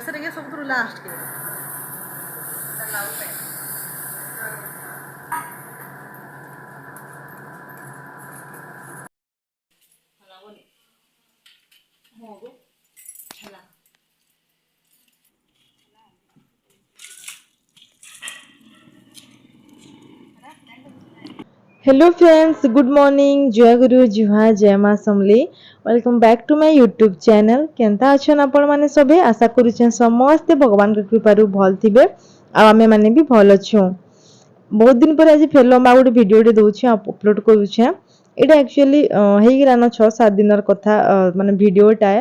ସେଟିକେ ସବୁଥିରୁ ଲାଷ୍ଟ କେ hello friends, good morning, जय गुरु जुहा जय माँ Samalei. Welcome back to my YouTube channel. केनता अछन आपण माने सबे? आशा करूछन समस्त भगवान के कृपारू भल थिबे आ आमे माने भी भल अछु। बहुत दिन पर आज फेर लंबा गोटे वीडियो दउछे अपलोड करूछे। एटा एक्चुअली हेगिरानो 6-7 दिनर कथा माने वीडियोटा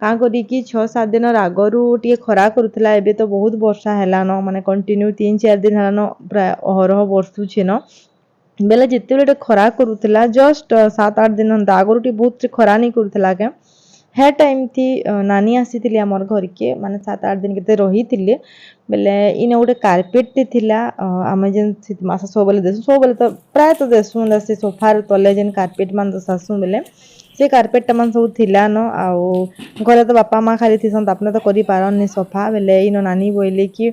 का करी कि 6-7 दिनर आगरू टिके खरा करूथला। एबे तो बहुत वर्षा हेलानो माने कंटिन्यू 3-4 दिन हेलानो प्राय अहरह वर्षुछे न बेले जिते खरा करूला जस्ट 7-8 दिन आगुरी टी बहुत खरा नहीं करूला क्या है टाइम थी नानी आसी आमर घर के माने 7-8 दिन के रही बेले इन गोटे कार्पेट टे थिला आमे जेन मास सब तो प्राय तो देसु से सोफार तले जेन कार्पेट मान दसासु बेले से कार्पेट मान सब थिला न आउ घरे तो बापा माँ खाली थी आपने तो करि पारन सफा बेले इन नानी बोले कि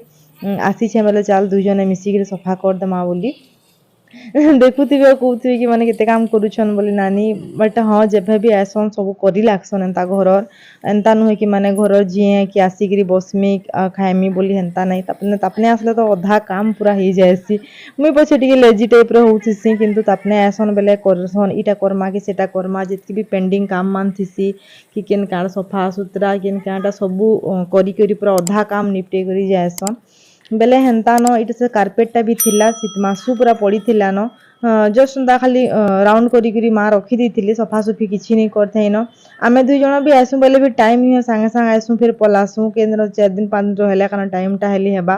आसी छे बेले चल दुई जने मिसिक सफा कर दमा बोली देखुथिबे कहूथिबे कि माने केते काम करूछन बोली नानी बट हाँ जेभे भी आसन सब करी लागसन एंता घरर एंता नुहे कि माने घरर जिए कि आसिकरी बसमी खाइमी बोली हेंता नहीं तापने आसले तो अधा काम पूरा ही जायसी मुई पछे टिके लेजी टाइप रे होउथिसी किंतु तापने आसन बेले करसन इटा करमा कि सेटा करमा जितकी भी पेंडिंग काम मान थिसी कि केन काण सफा सुतरा केन काणटा सबु करी करी पूरा अधा काम निपटे करी जायसन बेले हेंता न इटा से कार्पेटटा भी थिला शीतमासु पूरा पड़ी थिला न जस्ट ता खाली राउंड करी करी माँ रखी दी सफासुफी किसी नहीं करते न आमे दुई जण भी आसु बेले भी टाइम ही सांगे सांगे आसु फिर पलासु केन्द्र 4 दिन 5 दिन हेला कारण टाइम टा हेली हेबा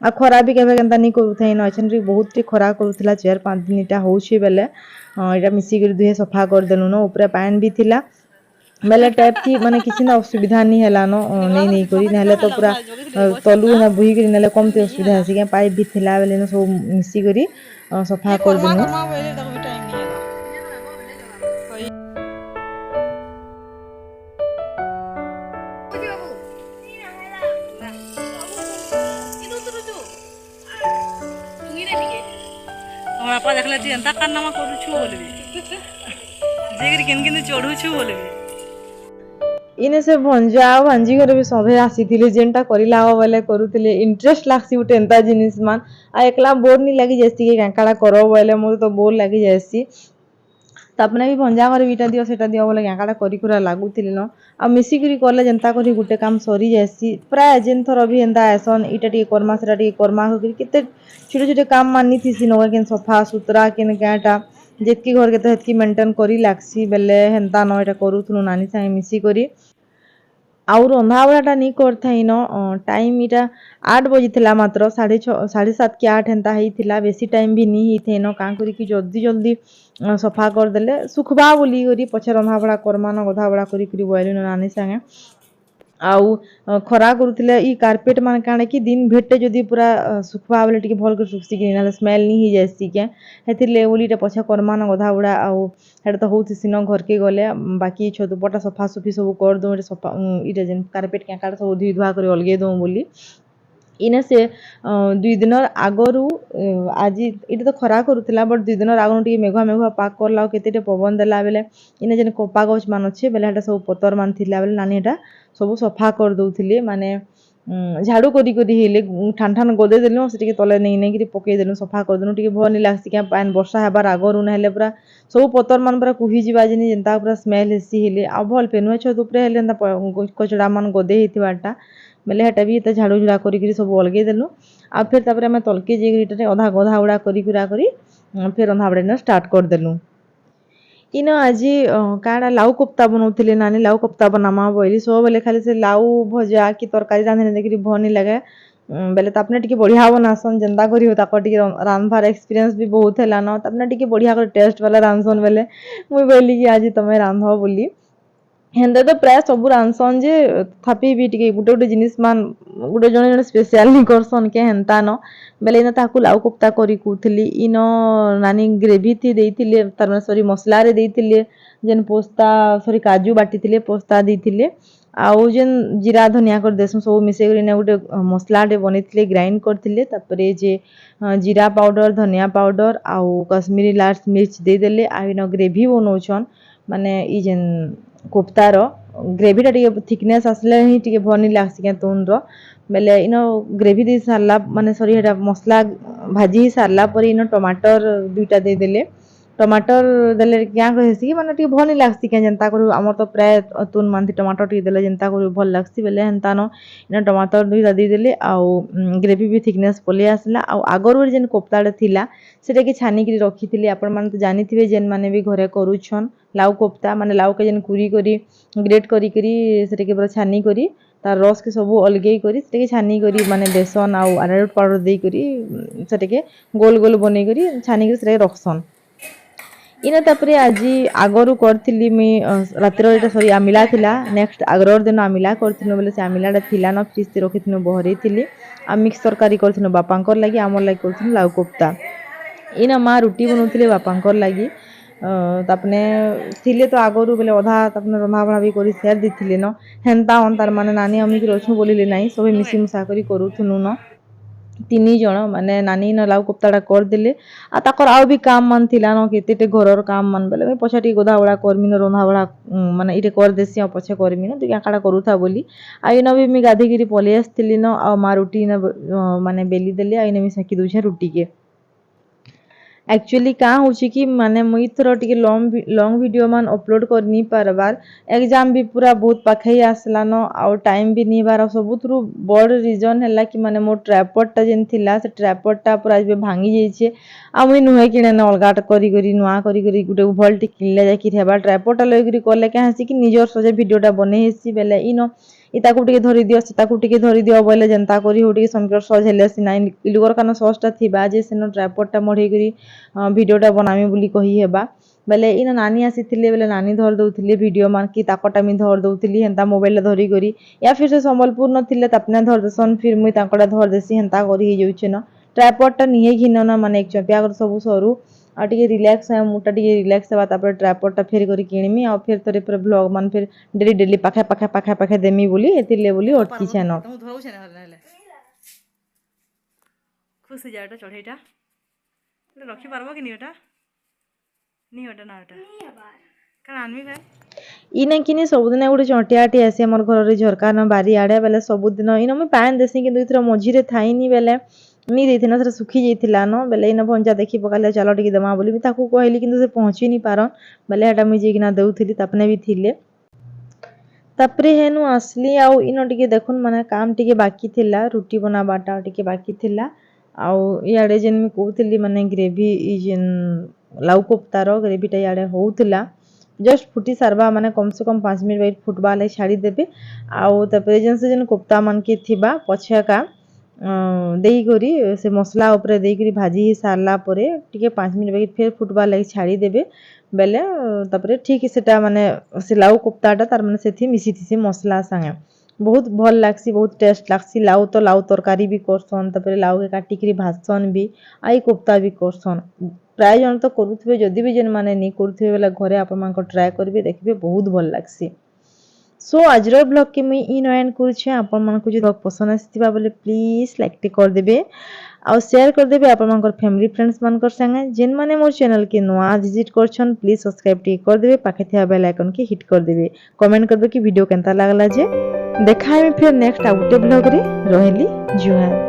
आ खरा भी केबे केनता नहीं करूथे न अछन रे बहुत टी खरा करूथला 4-5 दिन इटा होउछि बेले इटा मिसी कर दुहे सफा कर देनु न ऊपर पानी भी थिला बेले टैप थी माने किसी ना असुविधा नहीं हेला न नहीं करी नहले तो पूरा तलु ना बुही करी नले कम ते असुविधा हसी के पाइप भी थिला बेले न सब मिसी करी सफा कर देनु बापा देखले तू एंता कारनामा करूछु बोलबे जेगिर केन केन चढ़ुछु बोलबे इने से भंजा भांजी घर भी सभे आसीथिले जेनटा करिला बोले करूथिले इंटरेस्ट लागसी उटे एंता जिनिस मान आ एकला बोर नहीं लगी जैसी के काकाड़ा करो बोले मोर तो बोर लगी जैसी तापने भी भंजा घर बीटा दियो सेटा दियो बोले काकाड़ा करी कुरा लागुथिले न आ मिसी करी करले जनता करी गुटे काम सरी जैसी प्राय जेन थर भी एंता आसन इटा टी करमा सेटा टी करमा हो केते छोटे छोटे काम मानी थी नगर केन सफा सुतरा केन गाटा जेतकी घर के तो हेतकी मेंटेन करी लागसी बेले हेंता न एटा करूथुनु नानी संगे मिसी करी आउ रंधा बड़ाटा नहीं करथाई न टाइम इटा 8 बजे थिला मात्र 6:30 7:30 के 8 हेंता ही थिला बेसी टाइम भी नहीं ही थे न का करी कि जल्दी जल्दी सफा कर देले सुखबा बोली करी पछे रंधा बड़ा करमा न गधा बड़ा करी करी बोइलु नानी संगे आउ खरा करूथिले ई कार्पेट मान काणे कि दिन भेटे जदी पूरा सुखबा बेले टिके भल कर सुखसी कि नाले स्मेल नहीं ही जायसी के हेतिर ले ओलीटा पछे करमा न गधा बड़ा आउ हेड तो होउथिसी न घर के गले बाकी छदुपटा सफा सुफी सब कर दो सफा इटा जेन कार्पेट के काट सब धुई धुआ कर अलगे दो बोली इने से 2 दिन आगरू आज इटा तो खरा करूथिला बट 2 दिन आगरू टी मेघा मेघा पाक करला केतेटे पवन देला बेले इने जेन कोपा गछ मान अछि बेले हेटा सब पतर मान थिला बेले नानी हेटा सब सफा कर दउथिले माने झाड़ू करी करी हेले ठान ठान गदे देलु से टिके तले नहीं नहीं कि पके देलु सफा कर देलु टिके भल नहीं लागसी के पान वर्षा हेबार आगरू न हेले पूरा सब पतर मान पूरा कुही जिबा जिनी जेंता पूरा स्मेल हेसी हेले आ भल पेनुआ छत ऊपर हेले कचड़ा मान गदे हेतिबाटा बेले हेटा भी त झाड़ू झुड़ा करी करी सब अलगे देलु आ फिर तापर हमें तलके जेगरीटा आधा गधा उड़ा करी कुरा करी फिर रंधा बड़ा स्टार्ट कर देलु इन आज काड़ा लाउ कोफ्ता बनौथिले नानी लाउ कोफ्ता बनामा बोली सब बेले खाली से लाउ भजा कि तरकारी रांधने देखि भनी लगे बेले तापने टिके बढ़िया बनासन जेंदा करी हो ताको टिके रांधबार एक्सपीरियंस भी बहुत हैला न तापने टिके बढ़िया कर टेस्ट वाला रांधसन बेले मुई बोली कि आज तमे रांधो बोली हेन्ता तो प्राय सब रांधसन जे तथापि भी टिके गुटे गुटे जिनिस मान गुटे जने जने स्पेशल नहीं करसन के हेन्ता न बेले इन ताकू लाउ कोफ्ता करी कुथली इन नानी ग्रेवी थी देइथिले तार माने सॉरी मसला रे देइथिले जेन पोस्ता सॉरी काजू बाटिथिले पोस्ता देइथिले आउ जेन जीरा धनिया कर देसु सब मिसे करी ने गुटे मसला रे बनेथिले ग्राइंड करथिले तापरे जे जीरा पाउडर धनिया पाउडर आउ कश्मीरी लाल मिर्च दे देले आ इन ग्रेवी बनौछन माने ई जेन कोफ्तार ग्रेवीटा टिके थिकनेस आसले ही टिके भनी लागसी के तुनर बेले इन ग्रेवी दे सारला माने सॉरी हेटा मसला भाजी सारला पर इन टमाटर दुईटा दे देले टमाटर देले क्या कहसी कि माने टिके भनी लागसी के जनता करू हमर तो प्राय तुन मानती टमाटर टिके देले जनता करू भल लागसी बेले हेन्ता न इन टमाटर दुईटा दे देले आउ ग्रेवी भी थिकनेस पले आसला आउ आगरु जेन कोफ्ताटा थिला सेटा कि छानी कि रखिथिले आपण माने तो जानिथिबे जेन माने भी घरे करूछन लाउ कोफ्ता माने लाउ के जेन कुरी करी ग्रेट करी करी सेटा के पूरा छानी करी तार रस के सब अलगे करी सेटा के छानी करी माने बेसन आउ अरारोट पाउडर दे करी सेटा के गोल गोल बने करी छानी करी सेटा के रखसन इन तापरे आज आगरु करथिली मी रातिर एटा सॉरी आमिला थिला नेक्स्ट आगरर दिन आमिला करथिनो बेले से आमिलाटा थिला न फ्रिज ते रखिथिनो बहरे थिली आ मिक्स तरकारी करथिनो बापांकर लागि आमर लागि करथिनो लाउ कोफ्ता इन माँ रुटी बनौथिले बापांकर लागि तापने थिले तो आगरु बेले अधा तापने रंधा बढा भी करी शेयर दिथिले न हेन्ता अन तार माने नानी अमी के रछु बोलिले नाही सबे मिसी मुसा करी करूथुनु न तीन जन माने नानी न लाउ कोफ्ताटा कर देले आ ताकर आउ भी काम मन थिला न केतेटे घरर काम मन बेले पछा टी गोधा बड़ा करमी न रंधा बड़ा माने इटे कर देसी आ पछे करमी न दुया काटा करूथा बोली आ इन भी मी गाधी गिरी पले आस्थिली न आ मा रोटी न माने बेली देले आ इन मी सेकी दुछे रोटी के एक्चुअली क्या होची कि माने मुई थोड़ा टिके लॉन्ग वीडियो मान अपलोड कर नहीं पारबार एग्जाम भी पूरा बहुत पाखे आसला न आउ टाइम भी नहीं बार सबुथरु बड़ रीजन है कि माने मोर ट्राइपॉडटा जेन थिला से ट्राइपॉडटा पूरा जे भांगी जाइछे आ मुई नुहे किने न अलगाट करी करी नुआ करी करी गुटे भल टी किनले जाकि हेबा ट्राइपॉडटा लई करी करले क्या हसी कि निजर सजे वीडियोटा बने हेसी बेले इनो इताकू टिके धरि दियो सीताकू टिके धरि दियो बोले जनता करी हो टिके समकर सज हेले सिना इलुगर कान सजटा थिबा जे सेनो ट्राइपॉडटा मढे करी वीडियोटा बनामी बोली कही हेबा बेले इन नानी आसीथिले बेले नानी धर दउथिले वीडियो मान कि ताकटा मी धर दउथिली हेंता मोबाइल धरि करी या फिर से संबलपुर नथिले तपने धर देसन फिर मुई ताकटा धर देसी हेंता करी हे जाउछे न ट्राइपॉडटा निहे घिन न माने एक चपिया कर सब सरू आ टिके रिलैक्स है मुटा टिके रिलैक्स हेबा तापर ट्राइपॉडटा फेर करी किणमी आ फिर तरे पर ब्लॉग मान फिर डेली डेली पाखे पाखे पाखे पाखे देमी बोली एतिले बोली अटकी छे न तुम धरौ छे ना हेले खुशी जाटा चढ़ेटा रखी पारबो कि निटा नी होटा ना होटा कान आनमी भाई इने किनी सबुदिन गोटे चटियाटी आसी हमर घर रे झरका न बारी आड़े बेले सबुदिन इन मैं पान देसी कि इथर मझिरे थाइनी बेले नी देथिना थरा सुखी जाइथिला न बेले इन भंजा देखि पकाले चलो टिके दमा बोली मी ताकू कहली किंतु से पहुंची नी पारन बेले हेटा मी जेकिना देउथिली तापने भी थिले तापरे हेनु असली आउ इन टिके देखुन माने काम टिके बाकी थिला रुटी बनाबाटा टिके बाकी थिला आउ इयाडे जेन मी कहउथिली माने ग्रेवी ई जेन लाउ कोफ्तार ग्रेवीटा इयाडे होउथिला जस्ट फुटी सारबा माने कम से कम 5 मिनट वेट फुटबा ले छाड़ी देबे आउ तापरे जेन से जेन कोफ्ता मन के थिबा पछका देई करी से मसला ऊपर देई करी भाजी ही सारला परे टिके 5 मिनट वेट फिर फुटबा ले छाड़ी देबे बेले तापरे ठीक सेटा माने से लाउ कोफ्ताटा तार माने सेथि मिसी थिसी मसला संगे बहुत भल लागसी बहुत टेस्ट लागसी लाउ तो लाउ तरकारी भी करसन तापरे लाउ के काटी करी भाजसन भी आई कोफ्ता भी करसन प्राय जन तो करूथबे जदि भी जेन माने नी करूथबे बेला घरे आपन मान को ट्राई करबे देखबे बहुत भल लागसी सो आजर ब्लॉग के मुई इन एंड करूछे आपन मान को जे ब्लॉग पसंद आसीथिबा बोले प्लीज लाइक टे कर देबे आ शेयर कर देबे आपन मान को फैमिली फ्रेंड्स मान कर संगे जेन माने मोर चैनल के नवा विजिट करछन प्लीज सब्सक्राइब टे कर देबे पाखे थिया बेल आइकन के हिट कर देबे कमेंट करबे कि वीडियो केनता लागला जे देखा है फिर नेक्स्ट आउटे ब्लॉग रे रहली जुहार।